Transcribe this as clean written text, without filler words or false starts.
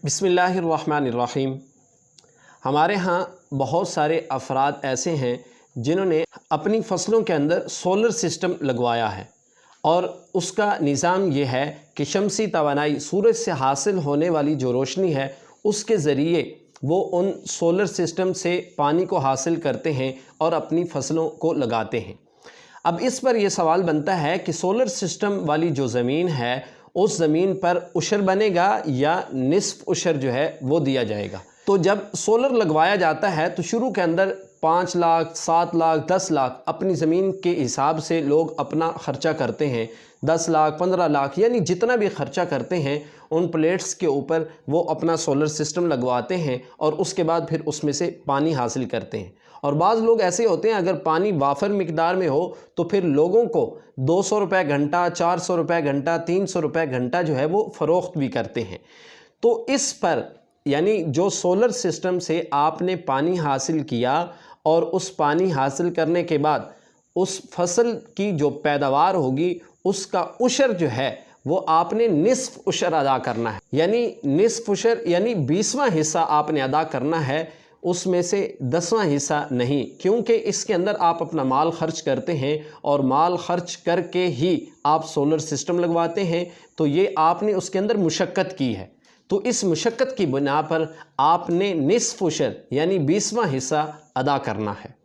بسم اللہ الرحمن الرحیم۔ ہمارے ہاں بہت سارے افراد ایسے ہیں جنہوں نے اپنی فصلوں کے اندر سولر سسٹم لگوایا ہے، اور اس کا نظام یہ ہے کہ شمسی توانائی سورج سے حاصل ہونے والی جو روشنی ہے اس کے ذریعے وہ ان سولر سسٹم سے پانی کو حاصل کرتے ہیں اور اپنی فصلوں کو لگاتے ہیں۔ اب اس پر یہ سوال بنتا ہے کہ سولر سسٹم والی جو زمین ہے اس زمین پر عشر بنے گا یا نصف عشر جو ہے وہ دیا جائے گا۔ تو جب سولر لگوایا جاتا ہے تو شروع کے اندر 5 لاکھ 7 لاکھ 10 لاکھ اپنی زمین کے حساب سے لوگ اپنا خرچہ کرتے ہیں، 10 لاکھ 15 لاکھ یعنی جتنا بھی خرچہ کرتے ہیں ان پلیٹس کے اوپر وہ اپنا سولر سسٹم لگواتے ہیں اور اس کے بعد پھر اس میں سے پانی حاصل کرتے ہیں۔ اور بعض لوگ ایسے ہوتے ہیں اگر پانی وافر مقدار میں ہو تو پھر لوگوں کو 200 روپے گھنٹہ 400 روپے گھنٹہ 300 روپے گھنٹہ جو ہے وہ فروخت بھی کرتے ہیں۔ تو اس پر یعنی جو سولر سسٹم سے آپ نے پانی حاصل کیا اور اس پانی حاصل کرنے کے بعد اس فصل کی جو پیداوار ہوگی اس کا عشر جو ہے وہ آپ نے نصف عشر ادا کرنا ہے، یعنی نصف عشر یعنی 20واں حصہ آپ نے ادا کرنا ہے، اس میں سے 10واں حصہ نہیں، کیونکہ اس کے اندر آپ اپنا مال خرچ کرتے ہیں اور مال خرچ کر کے ہی آپ سولر سسٹم لگواتے ہیں، تو یہ آپ نے اس کے اندر مشقت کی ہے، تو اس مشقت کی بنا پر آپ نے نصف عشر یعنی 20واں حصہ ادا کرنا ہے۔